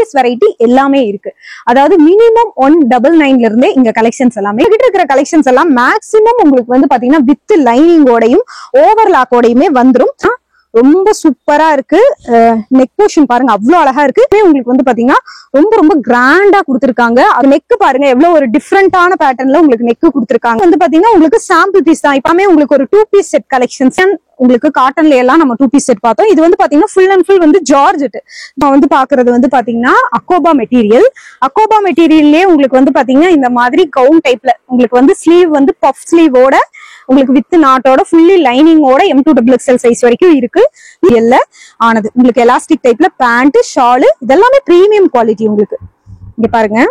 Kurtis variety எல்லாமே இருக்கு. அதாவது மினிமம் 199 இருந்தே இங்க கலெக்ஷன்ஸ் எல்லாமே கிட்ட இருக்கிற கலெக்ஷன்ஸ் எல்லாம் மேக்ஸிமம் உங்களுக்கு வந்து பாத்தீங்கன்னா வித் லைனிங்கோடையும் ஓவர்லாக்கோடையுமே வந்துரும். ரொம்ப சூப்பரா இருக்கு. நெக் போர்ஷன் பாருங்க அவ்வளவு அழகா இருக்கு. உங்களுக்கு வந்து பாத்தீங்கன்னா ரொம்ப ரொம்ப கிராண்டா கொடுத்திருக்காங்க. நெக் பாருங்க எவ்வளவு ஒரு டிஃப்ரெண்டான பேட்டர்ன்ல உங்களுக்கு நெக் கொடுத்திருக்காங்க. வந்து பாத்தீங்கன்னா உங்களுக்கு சாம்பிள் பீஸ் தான். இப்பமே உங்களுக்கு ஒரு 2 பீஸ் செட் கலெக்ஷன்ஸ் உங்களுக்கு காட்டன்ல எல்லாம் நம்ம 2 பீஸ் செட் பார்த்தோம். இது வந்து பாத்தீங்கன்னா ஃபுல் அண்ட் ஃபுல் வந்து ஜார்ஜெட். நான் வந்து பாக்குறது வந்து பாத்தீங்கன்னா அக்கோபா மெட்டீரியல். அக்கோபா மெட்டீரியல்லே உங்களுக்கு வந்து பாத்தீங்கன்னா இந்த மாதிரி கவுன் டைப்ல உங்களுக்கு வந்து ஸ்லீவ் வந்து பஃப் ஸ்லீவோட உங்களுக்கு வித் நாட்டோட ஃபுல்லி லைனிங்கோட M2XXL சைஸ் வரைக்கும் இருக்கு. இல்ல ஆனது உங்களுக்கு எலாஸ்டிக் டைப்ல பேண்ட் ஷால் இதெல்லாமே பிரீமியம் குவாலிட்டி. உங்களுக்கு இங்க பாருங்க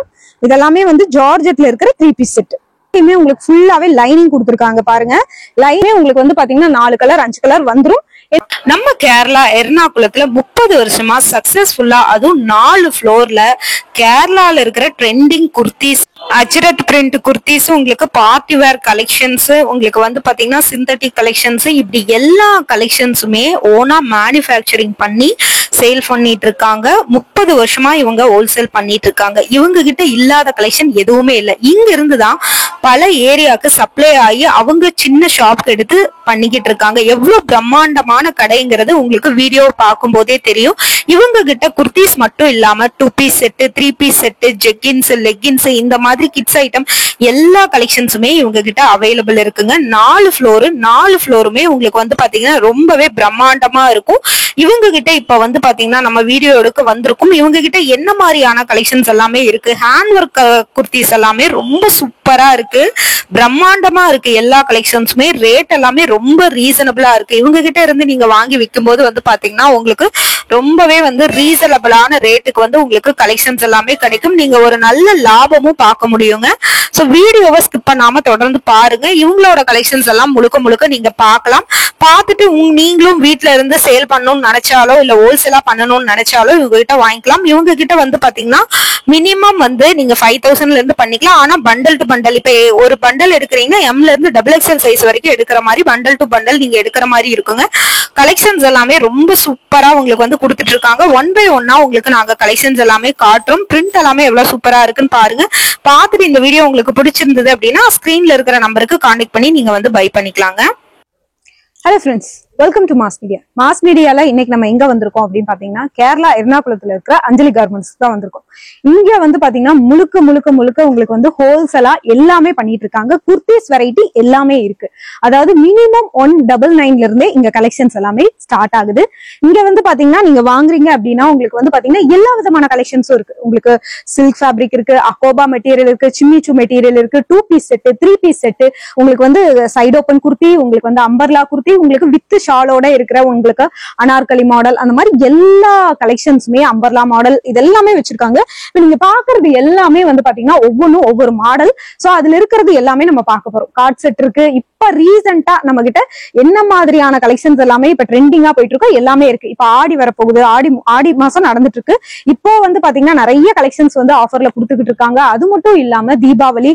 இதெல்லாமே வந்து ஜார்ஜெட்ல இருக்கிற 3 பீஸ் செட். உங்களுக்கு ஃபுல்லாவே லைனிங் கொடுத்துருக்காங்க பாருங்க. லைனே உங்களுக்கு வந்து பாத்தீங்கன்னா 4 கலர் 5 கலர் வந்துரும். நம்ம கேரளா எர்ணாகுளத்துல 30 வருஷமா சக்சஸ்ஃபுல்லா அதுவும் 4 ஃப்ளோர்ல கேரளால இருக்கிற ட்ரெண்டிங் குர்த்திஸ் அஜ்ரத் பிரிண்ட் குர்த்திஸ் உங்களுக்கு பார்ட்டி வேர் கலெக்ஷன்ஸ் உங்களுக்கு வந்து பாத்தீங்கன்னா சிந்தட்டிக் கலெக்ஷன்ஸ் இப்படி எல்லா கலெக்ஷன்ஸுமே ஓனா மேனுஃபேக்சரிங் பண்ணி சேல் பண்ணிட்டு இருக்காங்க. 30 வருஷமா இவங்க ஹோல்சேல் பண்ணிட்டு இருக்காங்க. இவங்க கிட்ட இல்லாத கலெக்ஷன் எதுவுமே இல்லை. இங்க இருந்துதான் பல ஏரியாவுக்கு சப்ளை ஆகி அவங்க சின்ன ஷாப்க்கு எடுத்து பண்ணிக்கிட்டு இருக்காங்க. எவ்வளவு பிரம்மாண்டமான கடைங்கிறது உங்களுக்கு வீடியோ பார்க்கும் போதே தெரியும். இவங்க கிட்ட குர்த்திஸ் மட்டும் இல்லாம 2 piece set 3 piece set jeggings leggings இந்த மாதிரி கிட்ஸ் ஐட்டம் எல்லா கலெக்ஷன்ஸுமே இவங்க கிட்ட அவைலபிள் இருக்குங்க. 4 ஃப்ளோருமே உங்களுக்கு வந்து பாத்தீங்கன்னா ரொம்பவே பிரம்மாண்டமா இருக்கும். இவங்க கிட்ட இப்ப வந்து பாத்தீங்கன்னா நம்ம வீடியோ எடுக்க வந்திருக்கும். இவங்க கிட்ட என்ன மாதிரியான கலெக்ஷன்ஸ் எல்லாமே இருக்கு, ஹேண்ட் ஒர்க் குர்த்திஸ் எல்லாமே ரொம்ப சூப்பரா இருக்கு, பிரம்மாண்டமா இருக்கு. எல்லா கலெக்ஷன்ஸுமே ரேட் எல்லாமே ரொம்ப ரீசனபிளா இருக்கு. இவங்க கிட்ட இருந்து நீங்க வாங்கி விற்கும் போது வந்து பாத்தீங்கன்னா உங்களுக்கு ரொம்பவே வந்து ரீசனபிளான ரேட்டுக்கு வந்து உங்களுக்கு கலெக்ஷன்ஸ் எல்லாமே கிடைக்கும். நீங்க ஒரு நல்ல லாபமும் பார்க்க முடியுங்க. சோ வீடியோவை ஸ்கிப் பண்ணாம தொடர்ந்து பாருங்க. இவங்களோட கலெக்ஷன்ஸ் எல்லாம் முழுக்க நீங்க பார்க்கலாம். பார்த்துட்டு நீங்களும் வீட்டுல இருந்து சேல் பண்ணணும்னு நினைச்சாலோ இல்ல ஹோல்சேலா பண்ணணும்னு நினைச்சாலோ இவங்க கிட்ட வாங்கிக்கலாம். இவங்க கிட்ட வந்து பாத்தீங்கன்னா மினிமம் வந்து நீங்க 5000 இருந்து பண்ணிக்கலாம். ஆனா பண்டல் டு பண்டல் இப்ப ஒரு பண்டல் எடுக்கிறீங்கன்னா எம்ல இருந்து XXL சைஸ் வரைக்கும் எடுக்கிற மாதிரி பண்டல் டு பண்டல் நீங்க எடுக்கிற மாதிரி இருக்குங்க. கலெக்ஷன்ஸ் எல்லாமே ரொம்ப சூப்பரா உங்களுக்கு வந்து கொடுத்துட்டு இருக்காங்க. 1 by 1 உங்களுக்கு நாங்க கலெக்ஷன்ஸ் எல்லாமே காட்டுறோம். பிரிண்ட் எல்லாமே எவ்வளவு சூப்பரா இருக்குன்னு பாருங்க. பார்த்துட்டு இந்த வீடியோ உங்களுக்கு பிடிச்சிருந்தது அப்படின்னா ஸ்கிரீன்ல இருக்கிற நம்பருக்கு கான்டாக்ட் பண்ணி நீங்க வந்து பை பண்ணிக்கலாங்க. Hello friends, welcome to mass media. Mass மீடியால இன்னைக்கு நம்ம எங்க வந்திருக்கோம் அப்படின்னு பாத்தீங்கன்னா கேரளா எர்ணாகுளத்துல இருக்கிற அஞ்சலி கார்மெண்ட்ஸ் தான் வந்திருக்கோம். இங்க வந்து பாத்தீங்கன்னா முழுக்க உங்களுக்கு வந்து ஹோல்சேலா எல்லாமே பண்ணிட்டு இருக்காங்க. குர்த்திஸ் வெரைட்டி எல்லாமே இருக்கு. அதாவது மினிமம் 199 இருந்தே இங்க கலெக்ஷன்ஸ் எல்லாமே ஸ்டார்ட் ஆகுது. இங்க வந்து பாத்தீங்கன்னா நீங்க வாங்குறீங்க அப்படின்னா உங்களுக்கு வந்து பாத்தீங்கன்னா எல்லா விதமான கலெக்ஷன்ஸும் இருக்கு. உங்களுக்கு சில்க் ஃபேப்ரிக் இருக்கு, அக்கோபா மெட்டீரியல் இருக்கு, சிம்மிச்சு மெட்டீரியல் இருக்கு, 2 பீஸ் செட்டு 3 பீஸ் செட்டு உங்களுக்கு வந்து சைடு ஓப்பன் குர்த்தி, உங்களுக்கு வந்து அம்பர்லா குர்த்தி, உங்களுக்கு வித் ஷாலோட இருக்கிற உங்களுக்கு அனார்கலி மாடல் அந்த மாதிரி எல்லா கலெக்ஷன்ஸுமே அம்பர்லா மாடல் இதெல்லாமே வச்சிருக்காங்க. நீங்க பாக்குறது எல்லாமே வந்து பாத்தீங்கன்னா ஒவ்வொன்றும் ஒவ்வொரு மாடல். சோ அதுல இருக்கிறது எல்லாமே நம்ம பார்க்க போறோம். கார்ட் செட் இருக்கு. இப்ப ரீசெண்டா நம்ம கிட்ட என்ன மாதிரியான கலெக்ஷன்ஸ் எல்லாமே இப்ப ட்ரெண்டிங்கா போயிட்டு இருக்கோம் எல்லாமே இருக்கு. இப்ப ஆடி வரப்போகுது. ஆடி மாசம் நடந்துட்டு இருக்கு. இப்போ வந்து பாத்தீங்கன்னா நிறைய கலெக்ஷன்ஸ் வந்து ஆஃபர்ல கொடுத்துக்கிட்டு இருக்காங்க. அது மட்டும் இல்லாம தீபாவளி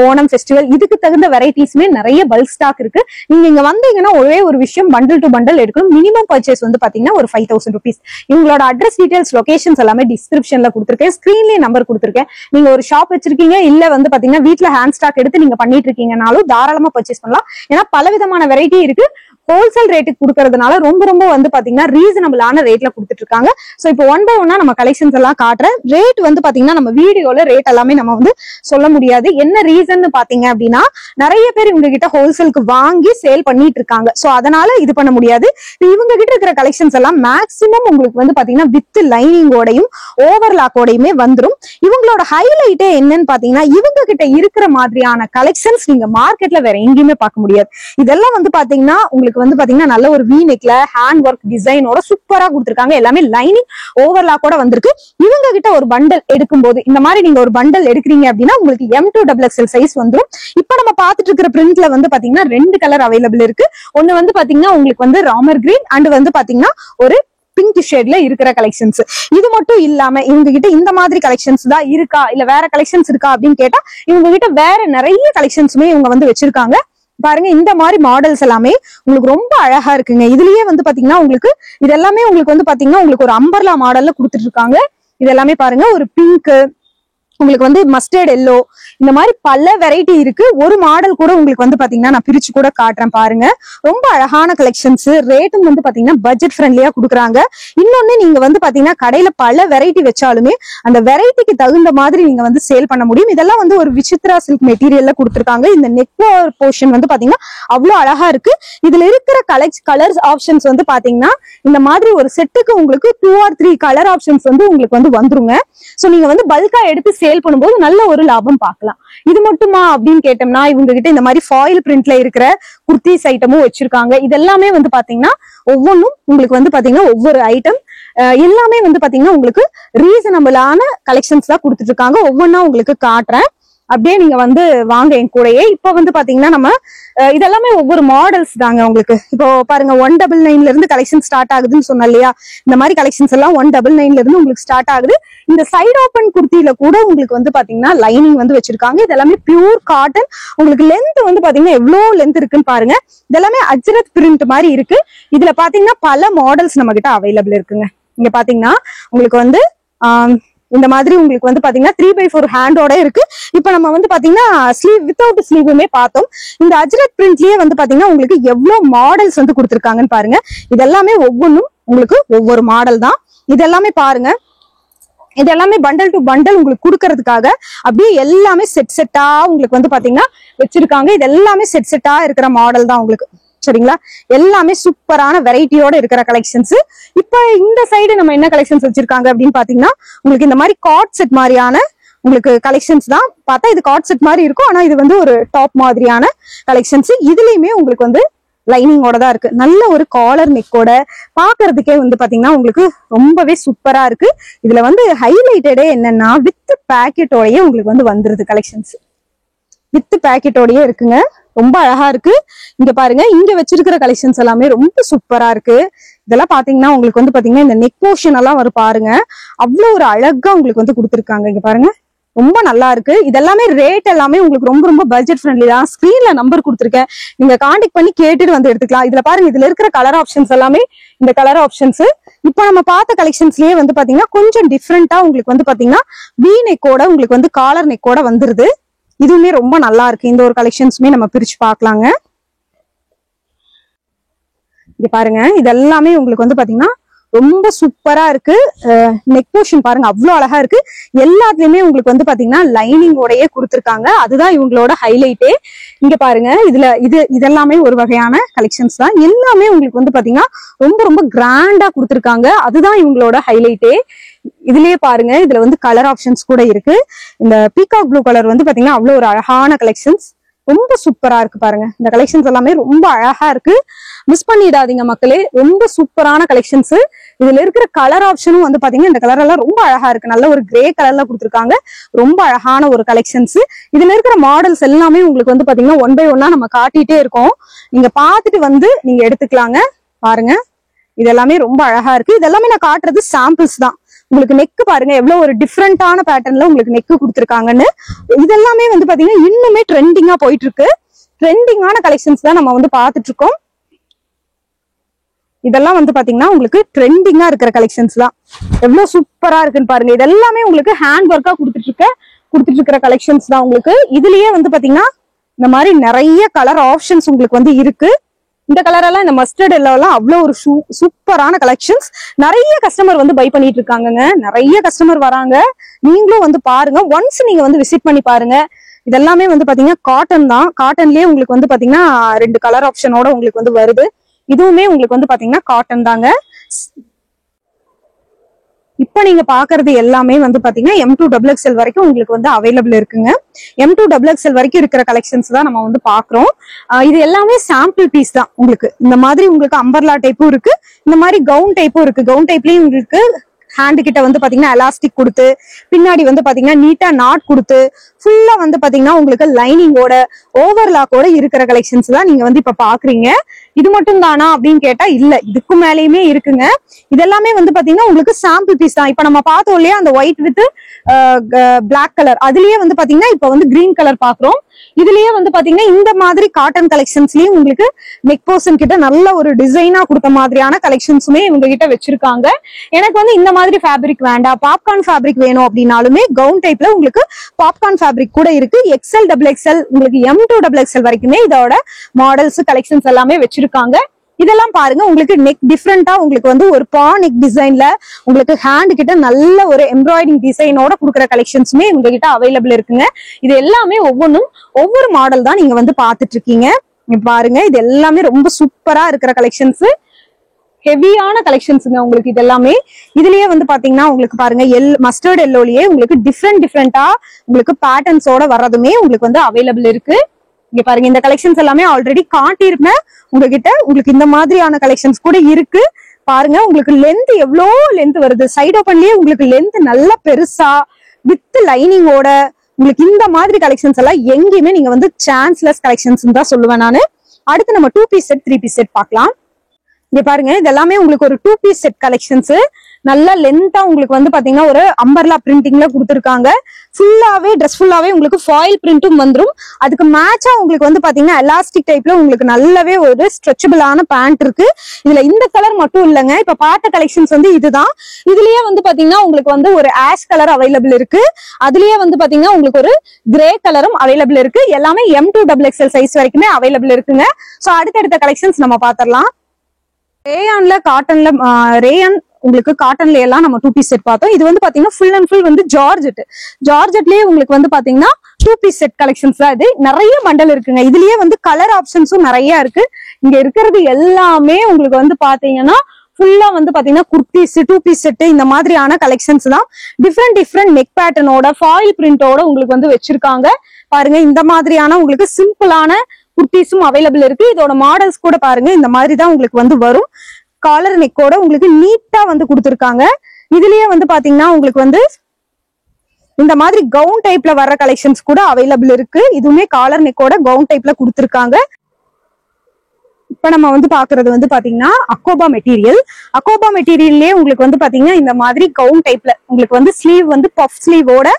ஓணம் ஃபெஸ்டிவல் இதுக்கு தகுந்த வெரைட்டிஸ்மே நிறைய பல்க் ஸ்டாக் இருக்கு. நீங்க இங்க வந்தீங்கன்னா ஒரே ஒரு விஷயம் பண்டில் டு பண்டில் எடுக்கணும். மினிமம் பர்ச்சேஸ் வந்து பாத்தீங்கன்னா ஒரு 5000 rupees. இவங்களோட அட்ரஸ் டீடைல்ஸ் லொகேஷன்ஸ் எல்லாமே டிஸ்கிரிப்ஷன்ல கொடுத்துருக்கேன். ஸ்கிரீன்லயே நம்பர் கொடுத்துருக்கேன். நீங்க ஒரு ஷாப் வச்சிருக்கீங்க இல்ல வந்து பாத்தீங்கன்னா வீட்டுல ஹேண்ட் ஸ்டாக் எடுத்து நீங்க பண்ணிட்டு இருக்கீங்கனாலும் தாராளமா பர்ச்சேஸ் பண்ணலாம். ஏன்னா பல விதமான வெரைட்டி இருக்கு. ஹோல்சேல் ரேட்டுக்கு கொடுக்கறதுனால ரொம்ப வந்து பாத்தீங்கன்னா ரீசனபிளான ரேட்ல கொடுத்துட்டு இருக்காங்க. சோ இப்போ 1 by 1 நம்ம கலெக்ஷன்ஸ் எல்லாம் காட்டுறேன். ரேட் வந்து பாத்தீங்கன்னா நம்ம வீடியோல ரேட் எல்லாமே நம்ம வந்து சொல்ல முடியாது. என்ன ரீசன் பாத்தீங்க அப்படின்னா நிறைய பேர் இவங்க கிட்ட ஹோல்சேலுக்கு வாங்கி சேல் பண்ணிட்டு இருக்காங்க. சோ அதனால இது பண்ண முடியாது. இவங்க கிட்ட இருக்கிற கலெக்ஷன்ஸ் எல்லாம் மேக்சிமம் உங்களுக்கு வந்து பாத்தீங்கன்னா வித் லைனிங்கோடையும் ஓவர்லாக்கோடையுமே வந்துரும். இவங்களோட ஹைலைட்டே என்னன்னு பாத்தீங்கன்னா இவங்க கிட்ட இருக்கிற மாதிரியான கலெக்ஷன்ஸ் நீங்க மார்க்கெட்ல வேற எங்கேயுமே பார்க்க முடியாது. இதெல்லாம் வந்து பாத்தீங்கன்னா உங்களுக்கு வந்து பாத்தீங்கன்னா நல்ல ஒரு வி நெக்ல ஹேண்ட் ஒர்க் டிசைனோட சூப்பரா கொடுத்திருக்காங்க. எல்லாமே லைனிங் ஓவர்லாக்கோட வந்திருக்கு. இவங்க கிட்ட ஒரு பண்டல் எடுக்கும் போது இந்த மாதிரி நீங்க ஒரு பண்டல் எடுக்கிறீங்க அப்படின்னா உங்களுக்கு M2XXL சைஸ் வந்துடும். இப்ப நம்ம பாத்துட்டு இருக்கிற பிரிண்ட்ல வந்து பாத்தீங்கன்னா 2 கலர் அவைலபிள் இருக்கு. ஒன்னு வந்து பாத்தீங்கன்னா உங்களுக்கு வந்து ராமர் கிரீன் அண்ட் வந்து பாத்தீங்கன்னா ஒரு பிங்க் ஷேட்ல இருக்கிற கலெக்ஷன்ஸ். இது மட்டும் இல்லாம இவங்க கிட்ட இந்த மாதிரி கலெக்ஷன்ஸ் தான் இருக்கா இல்ல வேற கலெக்ஷன்ஸ் இருக்கா அப்படின்னு கேட்டா இவங்க கிட்ட வேற நிறைய கலெக்ஷன்ஸுமே இவங்க வந்து வச்சிருக்காங்க. பாருங்க இந்த மாதிரி மாடல்ஸ் எல்லாமே உங்களுக்கு ரொம்ப அழகா இருக்குங்க. இதுலயே வந்து பாத்தீங்கன்னா உங்களுக்கு இது எல்லாமே உங்களுக்கு வந்து பாத்தீங்கன்னா உங்களுக்கு ஒரு அம்பர்லா மாடல்ல கொடுத்துட்டு இருக்காங்க. இது எல்லாமே பாருங்க, ஒரு பிங்க், உங்களுக்கு வந்து மஸ்டர்ட் எல்லோ, இந்த மாதிரி பல வெரைட்டி இருக்கு. ஒரு மாடல் கூட உங்களுக்கு வந்து பாத்தீங்கன்னா நான் பிரிச்சு கூட காட்டுறேன் பாருங்க. ரொம்ப அழகான கலெக்ஷன்ஸ், ரேட்டும் வந்து பாத்தீங்கன்னா பட்ஜெட் ஃப்ரெண்ட்லியா கொடுக்குறாங்க. இன்னொன்னு நீங்க வந்து பாத்தீங்கன்னா கடையில பல வெரைட்டி வச்சாலுமே அந்த வெரைட்டிக்கு தகுந்த மாதிரி நீங்க வந்து சேல் பண்ண முடியும். இதெல்லாம் வந்து ஒரு விசித்ரா சில்க் மெட்டீரியல்ல கொடுத்துருக்காங்க. இந்த நெக் போர்ஷன் வந்து பாத்தீங்கன்னா அவ்வளவு அழகா இருக்கு. இதுல இருக்கிற கலர்ஸ் ஆப்ஷன்ஸ் வந்து பாத்தீங்கன்னா இந்த மாதிரி ஒரு செட்டுக்கு உங்களுக்கு 2 or 3 கலர் ஆப்ஷன்ஸ் வந்து உங்களுக்கு வந்து வந்துருங்க. சோ நீங்க வந்து பல்கா எடுத்து சேல் பண்ணும்போது நல்ல ஒரு லாபம் பார்க்கலாம். இது மட்டுமா அப்படின்னு கேட்டோம்னா இவங்க கிட்ட இந்த மாதிரி ஃபாயில் பிரிண்ட்ல இருக்கிற குர்த்திஸ் ஐட்டமும் வச்சிருக்காங்க. இதெல்லாமே வந்து பாத்தீங்கன்னா ஒவ்வொன்றும் உங்களுக்கு வந்து பாத்தீங்கன்னா ஒவ்வொரு ஐட்டம் எல்லாமே வந்து பாத்தீங்கன்னா உங்களுக்கு ரீசனபிளான கலெக்ஷன்ஸ் தான் கொடுத்துட்டு இருக்காங்க. ஒவ்வொன்றா உங்களுக்கு காட்டுறேன், அப்படியே நீங்க வந்து வாங்க என் கூடயே. இப்ப வந்து பாத்தீங்கன்னா நம்ம இதெல்லாமே ஒவ்வொரு மாடல்ஸ் தாங்க. உங்களுக்கு இப்போ பாருங்க 199 இருந்து கலெக்ஷன் ஸ்டார்ட் ஆகுதுன்னு சொன்ன இல்லையா, இந்த மாதிரி கலெக்ஷன்ஸ் எல்லாம் 199 இருந்து உங்களுக்கு ஸ்டார்ட் ஆகுது. இந்த சைட் ஓப்பன் குர்த்தியில கூட உங்களுக்கு வந்து பாத்தீங்கன்னா லைனிங் வந்து வச்சிருக்காங்க. இது எல்லாமே பியூர் காட்டன். உங்களுக்கு லென்த் வந்து பாத்தீங்கன்னா எவ்வளவு லென்த் இருக்குன்னு பாருங்க. இதெல்லாமே அஜ்ரத் பிரிண்ட் மாதிரி இருக்கு. இதுல பாத்தீங்கன்னா பல மாடல்ஸ் நம்ம கிட்ட அவைலபிள் இருக்குங்க. இங்க பாத்தீங்கன்னா உங்களுக்கு வந்து இந்த மாதிரி உங்களுக்கு வந்து பாத்தீங்கன்னா 3/4 ஹேண்டோட இருக்கு. இப்ப நம்ம வந்து பாத்தீங்கன்னா ஸ்லீவ் வித்தவுட் ஸ்லீவுமே பார்த்தோம். இந்த அஜ்ரத் பிரிண்ட்லயே வந்து பாத்தீங்கன்னா உங்களுக்கு எவ்வளவு மாடல்ஸ் வந்து கொடுத்துருக்காங்கன்னு பாருங்க. இதெல்லாமே ஒவ்வொன்றும் உங்களுக்கு ஒவ்வொரு மாடல் தான். இதெல்லாமே பாருங்க, இதெல்லாமே பண்டல் டு பண்டல் உங்களுக்கு கொடுக்கறதுக்காக அப்படியே எல்லாமே செட்டா உங்களுக்கு வந்து பாத்தீங்கன்னா வச்சிருக்காங்க. இது எல்லாமே செட்டா இருக்கிற மாடல் தான் உங்களுக்கு. சரிங்களா, எல்லாமே சூப்பரான வெரைட்டியோட இருக்கிற கலெக்ஷன்ஸ். இப்ப இந்த சைடு நம்ம என்ன கலெக்ஷன்ஸ் வச்சிருக்காங்க அப்படின்னு பாத்தீங்கன்னா உங்களுக்கு இந்த மாதிரி காட் செட் மாதிரியான உங்களுக்கு கலெக்ஷன்ஸ் தான். பார்த்தா இது காட் செட் மாதிரி இருக்கும், ஆனா இது வந்து ஒரு டாப் மாதிரியான கலெக்ஷன்ஸ். இதுலயுமே உங்களுக்கு வந்து லைனிங்கோட தான் இருக்கு. நல்ல ஒரு காலர் நெக்கோட பாக்குறதுக்கே வந்து பாத்தீங்கன்னா உங்களுக்கு ரொம்பவே சூப்பரா இருக்கு. இதுல வந்து ஹைலைட்டடே என்னன்னா வித் பேக்கெட்டோடயே உங்களுக்கு வந்து வந்துருது. கலெக்ஷன்ஸ் வித் பேக்கெட்டோடயே இருக்குங்க. ரொம்ப அழகா இருக்கு. இங்க பாருங்க, இங்க வச்சிருக்கிற கலெக்ஷன்ஸ் எல்லாமே ரொம்ப சூப்பரா இருக்கு. இதெல்லாம் பாத்தீங்கன்னா உங்களுக்கு வந்து பாத்தீங்கன்னா இந்த நெக் போர்ஷன் எல்லாம் வரும் பாருங்க, அவ்வளவு ஒரு அழகா உங்களுக்கு வந்து கொடுத்துருக்காங்க. இங்க பாருங்க, ரொம்ப நல்லா இருக்கு. இதெல்லாமே ரேட் எல்லாமே உங்களுக்கு ரொம்ப ரொம்ப பட்ஜெட் ஃப்ரெண்ட்லி தான். ஸ்கிரீன்ல நம்பர் கொடுத்துருக்கேன், நீங்க கான்டாக்ட் பண்ணி கேட்டுட்டு வந்து எடுத்துக்கலாம். இதுல பாருங்க, இதுல இருக்கிற கலர் ஆப்ஷன்ஸ் எல்லாமே இந்த கலர் ஆப்ஷன்ஸ். இப்போ நம்ம பார்த்த கலெக்ஷன்ஸ்லயே வந்து பாத்தீங்கன்னா கொஞ்சம் டிஃப்ரெண்டா உங்களுக்கு வந்து பாத்தீங்கன்னா வி நெக்கோட உங்களுக்கு வந்து காலர் நெக்கோட வந்துருது. இதுவுமே ரொம்ப நல்லா இருக்கு. இந்த ஒரு கலெக்ஷன்ஸுமே நம்ம பிரிச்சு பார்க்கலாங்க. இங்க பாருங்க, இதெல்லாமே உங்களுக்கு வந்து பாத்தீங்கன்னா ரொம்ப சூப்பரா இருக்கு. நெக் போர்ஷன் பாருங்க, அவ்வளவு அழகா இருக்கு. எல்லாத்துலயுமே உங்களுக்கு வந்து பாத்தீங்கன்னா லைனிங்கோடயே கொடுத்துருக்காங்க. அதுதான் இவங்களோட ஹைலைட்டே. இங்க பாருங்க, இதெல்லாமே ஒரு வகையான கலெக்ஷன்ஸ் தான். எல்லாமே உங்களுக்கு வந்து பாத்தீங்கன்னா ரொம்ப ரொம்ப கிராண்டா கொடுத்துருக்காங்க. அதுதான் இவங்களோட ஹைலைட்டே. இதுலயே பாருங்க, இதுல வந்து கலர் ஆப்ஷன்ஸ் கூட இருக்கு. இந்த பீகாக் ப்ளூ கலர் வந்து பாத்தீங்கன்னா அவ்வளவு ஒரு அழகான கலெக்ஷன்ஸ். ரொம்ப சூப்பரா இருக்கு பாருங்க. இந்த கலெக்ஷன்ஸ் எல்லாமே ரொம்ப அழகா இருக்கு. மிஸ் பண்ணிடாதீங்க மக்களே, ரொம்ப சூப்பரான கலெக்ஷன்ஸ். இதுல இருக்கிற கலர் ஆப்ஷனும் வந்து பாத்தீங்கன்னா இந்த கலர் எல்லாம் ரொம்ப அழகா இருக்கு. நல்ல ஒரு கிரே கலர்ல கொடுத்துருக்காங்க. ரொம்ப அழகான ஒரு கலெக்ஷன்ஸ். இதுல இருக்கிற மாடல்ஸ் எல்லாமே உங்களுக்கு வந்து பாத்தீங்கன்னா 1 by 1 நம்ம காட்டிட்டே இருக்கோம். நீங்க பாத்துட்டு வந்து நீங்க எடுத்துக்கலாங்க. பாருங்க, இதெல்லாமே ரொம்ப அழகா இருக்கு. இதெல்லாமே நான் காட்டுறது சாம்பிள்ஸ் தான். உங்களுக்கு நெக் பாருங்க, எவ்வளவு ஒரு டிஃப்ரெண்டான பேட்டர்ன்ல உங்களுக்கு நெக் கொடுத்துருக்காங்கன்னு. இதெல்லாமே வந்து பாத்தீங்கன்னா இன்னுமே ட்ரெண்டிங்கா போயிட்டு இருக்கு. ட்ரெண்டிங்கான கலெக்ஷன்ஸ் தான் நம்ம வந்து பாத்துட்டு இருக்கோம். இதெல்லாம் வந்து பாத்தீங்கன்னா உங்களுக்கு ட்ரெண்டிங்கா இருக்கிற கலெக்ஷன்ஸ் தான். எவ்வளவு சூப்பரா இருக்குன்னு பாருங்க. இதெல்லாமே உங்களுக்கு ஹேண்ட் ஒர்க்கா கொடுத்துட்டு இருக்கிற கலெக்ஷன்ஸ் தான். உங்களுக்கு இதுலயே வந்து பாத்தீங்கன்னா இந்த மாதிரி நிறைய கலர் ஆப்ஷன்ஸ் உங்களுக்கு வந்து இருக்கு. இந்த கலர் எல்லாம், இந்த மஸ்டர்ட் எல்லாம் அவ்வளவு ஒரு சூப்பரான கலெக்ஷன்ஸ். நிறைய கஸ்டமர் வந்து பை பண்ணிட்டு இருக்காங்க. நிறைய கஸ்டமர் வராங்க. நீங்களும் வந்து பாருங்க, ஒன்ஸ் நீங்க வந்து விசிட் பண்ணி பாருங்க. இதெல்லாமே வந்து பாத்தீங்கன்னா காட்டன் தான். காட்டன்லயே உங்களுக்கு வந்து பாத்தீங்கன்னா 2 கலர் ஆப்ஷனோட உங்களுக்கு வந்து வருது. இதுவுமே உங்களுக்கு வந்து பாத்தீங்கன்னா காட்டன் தாங்க. இப்ப நீங்க பாக்குறது எல்லாமே வந்து பாத்தீங்கன்னா M2XXL வரைக்கும் உங்களுக்கு வந்து அவைலபிள் இருக்குங்க. M2XXL வரைக்கும் இருக்கிற கலெக்ஷன்ஸ் தான் நம்ம வந்து பாக்குறோம். இது எல்லாமே சாம்பிள் பீஸ் தான். உங்களுக்கு இந்த மாதிரி உங்களுக்கு அம்பர்லா டைப்பும் இருக்கு, இந்த மாதிரி கவுன் டைப்பும் இருக்கு. கவுன் டைப்லயும் உங்களுக்கு ஹேண்ட் கிட்ட வந்து பாத்தீங்கன்னா எலாஸ்டிக் கொடுத்து, பின்னாடி வந்து பாத்தீங்கன்னா நீட்டா நாட் கொடுத்து, ஃபுல்லா வந்து பாத்தீங்கன்னா உங்களுக்கு லைனிங்கோட ஓவர்லாக்கோட இருக்கிற கலெக்ஷன்ஸ் தான் நீங்க வந்து இப்ப பாக்குறீங்க. இது மட்டும் தானா அப்படின்னு கேட்டா இல்ல, இதுக்கு மேலேயுமே இருக்குங்க. இதெல்லாமே வந்து பாத்தீங்கன்னா உங்களுக்கு சாம்பிள் பீஸ் தான். இப்ப நம்ம பார்த்தோம் இல்லையா அந்த ஒயிட் வித் பிளாக் கலர், அதுலயே வந்து பாத்தீங்கன்னா இப்ப வந்து கிரீன் கலர் பாக்குறோம். இதுலயே வந்து பாத்தீங்கன்னா இந்த மாதிரி காட்டன் கலெக்ஷன்ஸ்லயும் உங்களுக்கு நெக் போர்ஷன் கிட்ட நல்ல ஒரு டிசைனா கொடுத்த மாதிரியான கலெக்ஷன்ஸுமே இவங்க கிட்ட வச்சிருக்காங்க. எனக்கு வந்து இந்த மாதிரி ஃபேப்ரிக் வேண்டாம், பாப்கார்ன் ஃபேப்ரிக் வேணும் அப்படின்னாலுமே கவுன் டைப்ல உங்களுக்கு பாப்கார்ன் ஃபேப்ரிக் கூட இருக்கு. XL XXL உங்களுக்கு M2 XXL வரைக்குமே இதோட மாடல்ஸ் கலெக்ஷன்ஸ் எல்லாமே வச்சிருக்காங்க. இதெல்லாம் பாருங்க, உங்களுக்கு நெக் டிஃப்ரெண்டா உங்களுக்கு வந்து ஒரு பா நெக் டிசைன்ல உங்களுக்கு ஹேண்ட் கிட்ட நல்ல ஒரு எம்ப்ராய்டிங் டிசைனோட கொடுக்குற கலெக்ஷன்ஸுமே உங்ககிட்ட அவைலபிள் இருக்குங்க. இது எல்லாமே ஒவ்வொன்றும் ஒவ்வொரு மாடல் தான் நீங்க வந்து பாத்துட்டு இருக்கீங்க. பாருங்க, இது எல்லாமே ரொம்ப சூப்பரா இருக்கிற கலெக்ஷன்ஸ், ஹெவியான கலெக்ஷன்ஸுங்க உங்களுக்கு. இது எல்லாமே இதுலயே வந்து பாத்தீங்கன்னா உங்களுக்கு பாருங்க மஸ்டர்ட் எல்லோலயே உங்களுக்கு டிஃப்ரெண்டா உங்களுக்கு பேட்டர்ன்ஸோட வர்றதுமே உங்களுக்கு வந்து அவைலபிள் இருக்கு. இங்க பாருங்க, இந்த கலெக்ஷன்ஸ் எல்லாமே ஆல்ரெடி காட்டியிருப்பேன் உங்ககிட்ட. உங்களுக்கு இந்த மாதிரியான கலெக்ஷன்ஸ் கூட இருக்கு. பாருங்க, உங்களுக்கு லென்த் எவ்வளோ லென்த் வருது, சைட் ஓப்பன்லயே உங்களுக்கு லென்த் நல்லா பெருசா வித் லைனிங்கோட உங்களுக்கு இந்த மாதிரி கலெக்ஷன்ஸ் எல்லாம் எங்கேயுமே நீங்க வந்து சான்ஸ்லெஸ் கலெக்ஷன்ஸ் தான் சொல்லுவேன் நானு. அடுத்து நம்ம 2 பீஸ் செட் 3 பீஸ் செட் பார்க்கலாம். இங்க பாருங்க, இது எல்லாமே உங்களுக்கு ஒரு 2 பீஸ் செட் கலெக்ஷன்ஸ். நல்லா லென்த்தா உங்களுக்கு வந்து பாத்தீங்கன்னா ஒரு அம்பர்லா பிரிண்டிங்ல கொடுத்துருக்காங்க. ஃபுல்லாவே ட்ரெஸ் ஃபுல்லாவே உங்களுக்கு ஃபாயில் பிரிண்டும் வந்துடும். அதுக்கு மேட்சா உங்களுக்கு வந்து பாத்தீங்கன்னா எலாஸ்டிக் டைப்ல உங்களுக்கு நல்லாவே ஒரு ஸ்ட்ரெச்சபிளான பேண்ட் இருக்கு. இதுல இந்த கலர் மட்டும் இல்லைங்க, இப்ப பார்த்த கலெக்ஷன்ஸ் வந்து இதுதான். இதுலயே வந்து பாத்தீங்கன்னா உங்களுக்கு வந்து ஒரு ஆஷ் கலர் அவைலபிள் இருக்கு. அதுலயே வந்து பாத்தீங்கன்னா உங்களுக்கு ஒரு கிரே கலரும் அவைலபிள் இருக்கு. எல்லாமே M2 XXL சைஸ் வரைக்குமே அவைலபிள் இருக்குங்க. சோ அடுத்தடுத்த கலெக்ஷன்ஸ் நம்ம பாத்திரலாம். ரேயான்ல காட்டன்ல ரேயான் உங்களுக்கு காட்டன்ல எல்லாம் நம்ம 2 பீஸ் செட் பார்த்தோம். இது வந்து பாத்தீங்கன்னா ஃபுல் அண்ட் ஃபுல் வந்து ஜார்ஜெட்லயே உங்களுக்கு வந்து பாத்தீங்கன்னா 2 பீஸ் செட் கலெக்ஷன்ஸ் தான். இது நிறைய பண்டல் இருக்குங்க. இதுலயே வந்து கலர் ஆப்ஷன்ஸும் நிறைய இருக்கு. இங்க இருக்கிறது எல்லாமே உங்களுக்கு வந்து பாத்தீங்கன்னா ஃபுல்லா வந்து பாத்தீங்கன்னா குர்த்திஸ் 2 பீஸ் செட் இந்த மாதிரியான கலெக்ஷன்ஸ் தான். டிஃப்ரெண்ட் நெக் பேட்டர்னோட ஃபாயில் பிரிண்டோட உங்களுக்கு வந்து வச்சிருக்காங்க. பாருங்க, இந்த மாதிரியான உங்களுக்கு சிம்பிளான குர்த்திஸும் அவைலபிள் இருக்கு. இதோட மாடல்ஸ் கூட பாருங்க, இந்த மாதிரி தான் உங்களுக்கு வந்து வரும். காலர் நெக்கோட உங்களுக்கு நீட்டா வந்து கொடுத்துருக்காங்க. இதுலயே வந்து பாத்தீங்கன்னா உங்களுக்கு வந்து இந்த மாதிரி கவுன் டைப்ல வர்ற கலெக்ஷன்ஸ் கூட அவைலபிள் இருக்கு. இதுவுமே காலர் நெக்கோட கவுன் டைப்ல கொடுத்துருக்காங்க. இப்ப நம்ம வந்து பாக்குறது வந்து பாத்தீங்கன்னா அக்கோபா மெட்டீரியல்லே உங்களுக்கு வந்து பாத்தீங்கன்னா இந்த மாதிரி கவுன் டைப்ல உங்களுக்கு வந்து ஸ்லீவ் வந்து பஃப் ஸ்லீவோட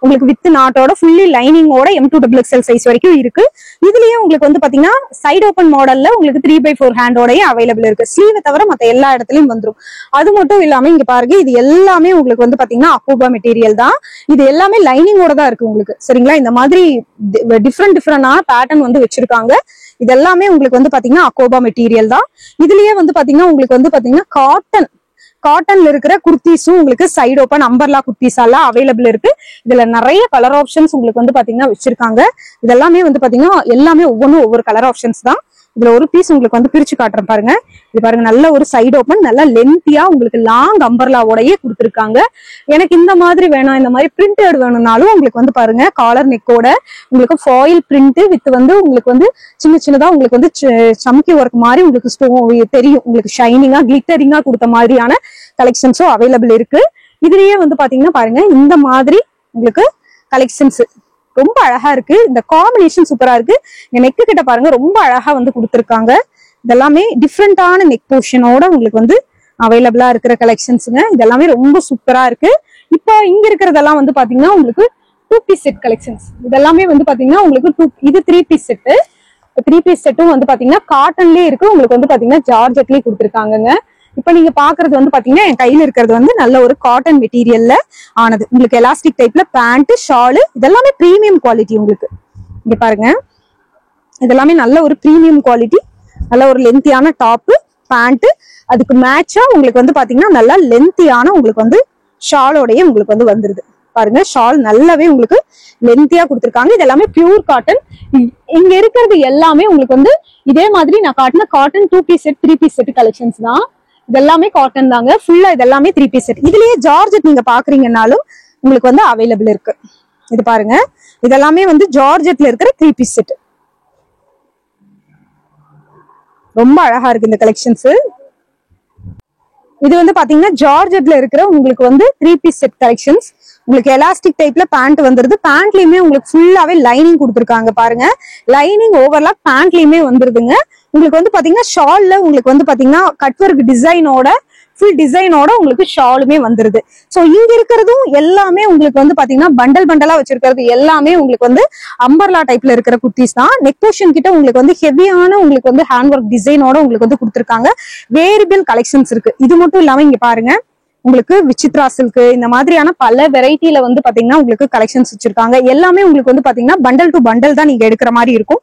உங்களுக்கு வித் நாட்டோட ஃபுல்லி லைனிங்கோட M2 XXL சைஸ் வரைக்கும் இருக்கு. இதுலயே உங்களுக்கு வந்து பாத்தீங்கன்னா சைடு ஓப்பன் மாடல்ல உங்களுக்கு 3/4 ஹேண்டோடய அவைலபிள் இருக்கு. ஸ்லீவை தவிர மத்த எல்லா இடத்துலயும் வந்துடும். அது மட்டும் இல்லாம இங்க பாருங்க, இது எல்லாமே உங்களுக்கு வந்து பாத்தீங்கன்னா அக்கோபா மெட்டீரியல் தான். இது எல்லாமே லைனிங்கோட தான் இருக்கு உங்களுக்கு. சரிங்களா, இந்த மாதிரி டிஃப்ரெண்டான பேட்டர்ன் வந்து வச்சிருக்காங்க. இது எல்லாமே உங்களுக்கு வந்து பாத்தீங்கன்னா அக்கோபா மெட்டீரியல் தான். இதுலயே வந்து பாத்தீங்கன்னா உங்களுக்கு வந்து பாத்தீங்கன்னா காட்டன்ல இருக்கிற குர்த்திஸும் உங்களுக்கு சைடு ஓப்பன் அம்பர்லா குர்த்திஸ் எல்லாம் அவைலபிள் இருக்கு. இதுல நிறைய கலர் ஆப்ஷன்ஸ் உங்களுக்கு வந்து பாத்தீங்கன்னா வச்சிருக்காங்க. இதெல்லாமே வந்து பாத்தீங்கன்னா எல்லாமே ஒவ்வொன்றும் ஒவ்வொரு கலர் ஆப்ஷன்ஸ் தான். இதுல ஒரு பீஸ் உங்களுக்கு வந்து பிரிச்சு காட்டுறேன் பாருங்க. இது பாருங்க, நல்ல ஒரு சைடு ஓப்பன் நல்லா லென்த்தியா உங்களுக்கு லாங் அம்பர்லாவோடயே கொடுத்துருக்காங்க. எனக்கு இந்த மாதிரி வேணாம், இந்த மாதிரி பிரிண்டட் வேணும்னாலும் உங்களுக்கு வந்து பாருங்க காலர் நெக்கோட உங்களுக்கு ஃபாயில் பிரிண்ட் வித் வந்து உங்களுக்கு வந்து சின்னதா உங்களுக்கு வந்து சம்கி ஒர்க் மாதிரி உங்களுக்கு தெரியும். உங்களுக்கு ஷைனிங்கா கிளிட்டரிங்கா கொடுத்த மாதிரியான கலெக்ஷன்ஸும் அவைலபிள் இருக்கு. இதுலயே வந்து பாத்தீங்கன்னா பாருங்க, இந்த மாதிரி உங்களுக்கு கலெக்ஷன்ஸ் ரொம்ப அழகா இருக்கு. இந்த காம்பினேஷன் சூப்பரா இருக்கு. இந்த நெக்கு கிட்ட பாருங்க, ரொம்ப அழகா வந்து கொடுத்துருக்காங்க. இதெல்லாமே டிஃப்ரெண்டான நெக் போர்ஷனோட உங்களுக்கு வந்து அவைலபிளா இருக்கிற கலெக்ஷன்ஸுங்க. இதெல்லாமே ரொம்ப சூப்பரா இருக்கு. இப்போ இங்க இருக்கிறதெல்லாம் வந்து பாத்தீங்கன்னா உங்களுக்கு 2 பீஸ் செட் கலெக்ஷன்ஸ். இதெல்லாமே வந்து பாத்தீங்கன்னா உங்களுக்கு இது 3 பீஸ் செட்டு. 3 பீஸ் செட்டும் வந்து பாத்தீங்கன்னா காட்டன்லயே இருக்கு. உங்களுக்கு வந்து பாத்தீங்கன்னா ஜார்ஜெட்லயே கொடுத்துருக்காங்க. இப்ப நீங்க பாக்குறது வந்து பாத்தீங்கன்னா என் கையில இருக்கிறது வந்து நல்ல ஒரு காட்டன் மெட்டீரியல்ல ஆனது. உங்களுக்கு எலாஸ்டிக் டைப்ல பேண்ட் ஷாலு இதெல்லாமே பிரீமியம் குவாலிட்டி. உங்களுக்கு இங்க பாருங்க, இதெல்லாமே நல்ல ஒரு பிரீமியம் குவாலிட்டி. நல்ல ஒரு லென்த்தியான டாப்பு பேண்ட், அதுக்கு மேட்சா உங்களுக்கு வந்து பாத்தீங்கன்னா நல்லா லென்த்தியான உங்களுக்கு வந்து ஷாலோடய உங்களுக்கு வந்து வந்துருது. பாருங்க, ஷால் நல்லாவே உங்களுக்கு லென்த்தியா கொடுத்துருக்காங்க. இது எல்லாமே பியூர் காட்டன். இங்க இருக்கிறது எல்லாமே உங்களுக்கு வந்து இதே மாதிரி நான் காட்டின cotton 2 piece set 3 piece set collections தான். இதெல்லாமே காட்டன் தாங்க. ஃபுல்லா இதெல்லாமே 3 பீஸ் செட். இதுலயே ஜார்ஜெட் நீங்க பாக்குறீங்கன்னாலும் உங்களுக்கு வந்து அவைலபிள் இருக்கு. இது பாருங்க, இதெல்லாமே வந்து ஜார்ஜெட்ல இருக்கிற 3 பீஸ் செட். ரொம்ப அழகா இருக்கு இந்த கலெக்ஷன்ஸ். இது வந்து பாத்தீங்கன்னா ஜார்ஜெட்ல இருக்கிற உங்களுக்கு வந்து 3 பீஸ் செட் கலெக்ஷன்ஸ். உங்களுக்கு எலாஸ்டிக் டைப்ல பேண்ட் வந்துருது. பேண்ட்லயுமே உங்களுக்கு ஃபுல்லாவே லைனிங் கொடுத்துருக்காங்க பாருங்க. லைனிங் ஓவர்லாக் பேண்ட்லயுமே வந்துருதுங்க. உங்களுக்கு வந்து பாத்தீங்கன்னா ஷால்ல உங்களுக்கு வந்து பாத்தீங்கன்னா கட் ஒர்க் டிசைனோட ஃபுல் டிசைனோட உங்களுக்கு ஷாலுமே வந்துருது. சோ இங்க இருக்கிறதும் எல்லாமே உங்களுக்கு வந்து பாத்தீங்கன்னா பண்டல் பண்டலா வச்சிருக்கிறது எல்லாமே உங்களுக்கு வந்து அம்பர்லா டைப்ல இருக்கிற குர்த்திஸ் தான். நெக் போர்ஷன் கிட்ட உங்களுக்கு வந்து ஹெவியான உங்களுக்கு வந்து ஹேண்ட் ஒர்க் டிசைனோட உங்களுக்கு வந்து கொடுத்துருக்காங்க. வேரியபிள் கலெக்ஷன்ஸ் இருக்கு. இது மட்டும் இல்லாம இங்க பாருங்க, உங்களுக்கு விசித்ரா சில்க் இந்த மாதிரியான பல வெரைட்டில வந்து பாத்தீங்கன்னா உங்களுக்கு கலெக்ஷன்ஸ் வச்சிருக்காங்க. எல்லாமே உங்களுக்கு வந்து பாத்தீங்கன்னா பண்டல் டு பண்டல் தான் நீங்க எடுக்கிற மாதிரி இருக்கும்.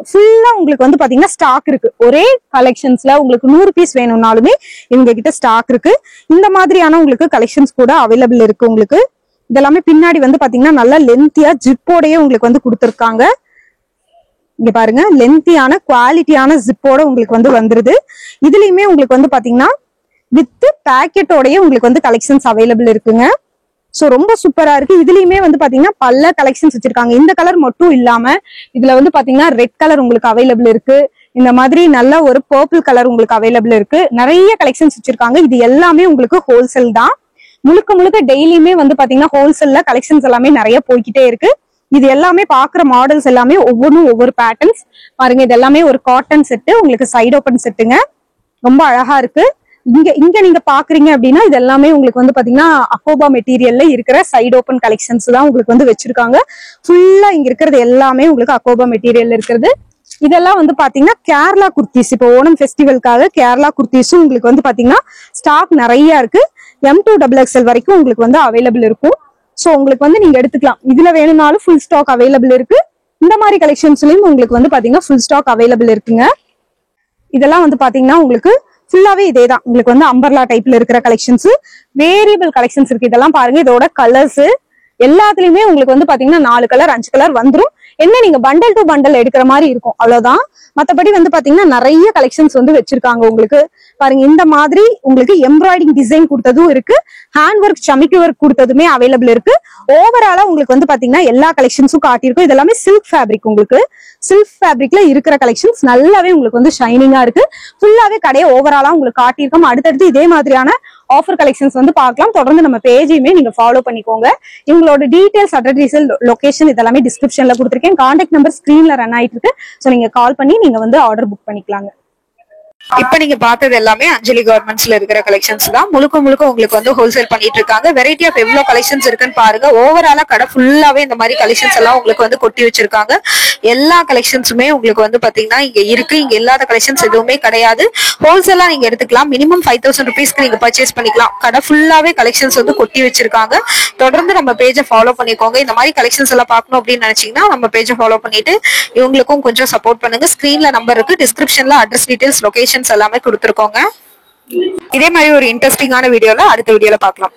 ஃபுல்லா உங்களுக்கு வந்து பாத்தீங்கன்னா ஸ்டாக் இருக்கு. ஒரே கலெக்ஷன்ஸ்ல உங்களுக்கு 100 பீஸ் வேணும்னாலுமே இவங்க கிட்ட ஸ்டாக் இருக்கு. இந்த மாதிரியான உங்களுக்கு கலெக்ஷன்ஸ் கூட அவைலபிள் இருக்கு. உங்களுக்கு இதெல்லாமே பின்னாடி வந்து பாத்தீங்கன்னா நல்லா லென்த்தியா ஜிப்போடயே உங்களுக்கு வந்து கொடுத்துருக்காங்க. இங்க பாருங்க, லென்த்தியான குவாலிட்டியான ஜிப்போட உங்களுக்கு வந்து வந்துருது. இதுலயுமே உங்களுக்கு வந்து பாத்தீங்கன்னா வித் பேக்கெட்டோடய உங்களுக்கு வந்து கலெக்ஷன்ஸ் அவைலபிள் இருக்குங்க. சோ ரொம்ப சூப்பரா இருக்கு. இதுலயுமே வந்து பாத்தீங்கன்னா பல கலெக்ஷன்ஸ் வச்சிருக்காங்க. இந்த கலர் மட்டும் இல்லாம இதுல வந்து பாத்தீங்கன்னா ரெட் கலர் உங்களுக்கு அவைலபிள் இருக்கு. இந்த மாதிரி நல்ல ஒரு பர்பிள் கலர் உங்களுக்கு அவைலபிள் இருக்கு. நிறைய கலெக்ஷன்ஸ் வச்சிருக்காங்க. இது எல்லாமே உங்களுக்கு ஹோல்சேல் தான். முழுக்க முழுக்க டெய்லியுமே வந்து பாத்தீங்கன்னா ஹோல்சேல்ல கலெக்ஷன்ஸ் எல்லாமே நிறைய போய்கிட்டே இருக்கு. இது எல்லாமே பாக்குற மாடல்ஸ் எல்லாமே ஒவ்வொன்றும் ஒவ்வொரு பேட்டர்ன்ஸ் பாருங்க. இது எல்லாமே ஒரு காட்டன் செட்டு, உங்களுக்கு சைடு ஓபன் செட்டுங்க. ரொம்ப அழகா இருக்கு. இங்க நீங்க பாக்குறீங்க அப்படின்னா இது எல்லாமே உங்களுக்கு வந்து பாத்தீங்கன்னா அக்கோபா மெட்டீரியல்ல இருக்கிற சைடு ஓபன் கலெக்ஷன்ஸ் தான் உங்களுக்கு வந்து வச்சிருக்காங்க. ஃபுல்லா இங்க இருக்கிறது எல்லாமே உங்களுக்கு அக்கோபா மெட்டீரியல்ல இருக்கிறது. இதெல்லாம் வந்து பாத்தீங்கன்னா கேரளா குர்த்திஸ். இப்போ ஓணம் ஃபெஸ்டிவல்காக கேரளா குர்த்திஸும் உங்களுக்கு வந்து பாத்தீங்கன்னா ஸ்டாக் நிறைய இருக்கு. M2XXL வரைக்கும் உங்களுக்கு வந்து அவைலபிள் இருக்கும். சோ உங்களுக்கு வந்து நீங்க எடுத்துக்கலாம். இதுல வேணும்னாலும் ஃபுல் ஸ்டாக் அவைலபிள் இருக்கு. இந்த மாதிரி கலெக்ஷன்ஸ்லயும் உங்களுக்கு வந்து பாத்தீங்கன்னா ஃபுல் ஸ்டாக் அவைலபிள் இருக்குங்க. இதெல்லாம் வந்து பாத்தீங்கன்னா உங்களுக்கு ஃபுல்லாவே இதேதான். உங்களுக்கு வந்து அம்பர்லா டைப்ல இருக்கிற கலெக்ஷன்ஸ், வேரியபிள் கலெக்ஷன்ஸ் இருக்கு. இதெல்லாம் பாருங்க, இதோட கலர்ஸ் எல்லாத்துலயுமே உங்களுக்கு வந்து பாத்தீங்கன்னா 4 கலர் 5 கலர் வந்துரும். என்ன நீங்க பண்டல் டு பண்டல் எடுக்கிற மாதிரி இருக்கும், அவ்வளவுதான். மத்தபடி வந்து பாத்தீங்கன்னா நிறைய கலெக்ஷன்ஸ் வந்து வச்சிருக்காங்க. உங்களுக்கு பாருங்க, இந்த மாதிரி உங்களுக்கு எம்ப்ராய்டிங் டிசைன் கொடுத்ததும் இருக்கு. ஹேண்ட் ஒர்க் சமிக்கி ஒர்க் கொடுத்ததுமே அவைலபிள் இருக்கு. ஓவராலா உங்களுக்கு வந்து பாத்தீங்கன்னா எல்லா கலெக்ஷன்ஸும் காட்டியிருக்கும். இது எல்லாமே சில்க் ஃபேப்ரிக். உங்களுக்கு சில்க் ஃபேப்ரிக்ல இருக்கிற கலெக்ஷன்ஸ் நல்லாவே உங்களுக்கு வந்து ஷைனிங்கா இருக்கு. ஃபுல்லாவே கடையை ஓவராலா உங்களுக்கு காட்டியிருக்கோம். அடுத்தடுத்து இதே மாதிரியான ஆஃபர் கலெக்ஷன்ஸ் வந்து பார்க்கலாம். தொடர்ந்து நம்ம பேஜையுமே நீங்க ஃபாலோ பண்ணிக்கோங்க. இவங்களோட டீடைல்ஸ், அட்ரஸ், லொகேஷன் இதெல்லாமே டிஸ்கிரிப்ஷன்ல கொடுத்துருக்கேன். கான்டாக்ட் நம்பர் ஸ்கிரீன்ல ரன் ஆயிட்டு இருக்கு. சோ நீங்க கால் பண்ணி நீங்க வந்து ஆர்டர் புக் பண்ணிக்கலாங்க. இப்ப நீங்க பார்த்தது எல்லாமே அஞ்சலி கார்மெண்ட்ஸ்ல இருக்கிற கலெக்ஷன்ஸ் தான். முழுக்க முழுக்க உங்களுக்கு வந்து ஹோல்சேல் பண்ணிட்டு இருக்காங்க. வெரைட்டி ஆஃப் எவ்வளவு கலெக்ஷன்ஸ் இருக்குன்னு பாருங்க. ஓவராலா கடை ஃபுல்லாவே இந்த மாதிரி கலெக்ஷன்ஸ் எல்லாம் உங்களுக்கு வந்து கொட்டி வச்சிருக்காங்க. எல்லா கலெக்ஷன்ஸுமே உங்களுக்கு வந்து பாத்தீங்கன்னா இங்க இருக்கு. இங்க இல்லாத கலெக்ஷன்ஸ் எதுவுமே கிடையாது. ஹோல்சேலா நீங்க எடுத்துக்கலாம். மினிமம் 5000 ருபீஸ்க்கு நீங்க பர்ச்சேஸ் பண்ணிக்கலாம். கடை ஃபுல்லாவே கலெக்ஷன்ஸ் வந்து கொட்டி வச்சிருக்காங்க. தொடர்ந்து நம்ம பேஜை ஃபாலோ பண்ணிக்கோங்க. இந்த மாதிரி கலெக்ஷன்ஸ் எல்லாம் பார்க்கணும் அப்படின்னு நினைச்சீங்கன்னா நம்ம பேஜை ஃபாலோ பண்ணிட்டு இவங்களுக்கும் கொஞ்சம் சப்போர்ட் பண்ணுங்க. ஸ்கிரீன்ல நம்பர் இருக்கு, டிஸ்கிரிப்ஷன்ல அட்ரஸ் டீடைல்ஸ், லொகேஷன்ஸ் எல்லாமே கொடுத்துருக்கோங்க. இதே மாதிரி ஒரு இன்ட்ரெஸ்டிங்கான வீடியோல அடுத்த வீடியோல பார்க்கலாம்.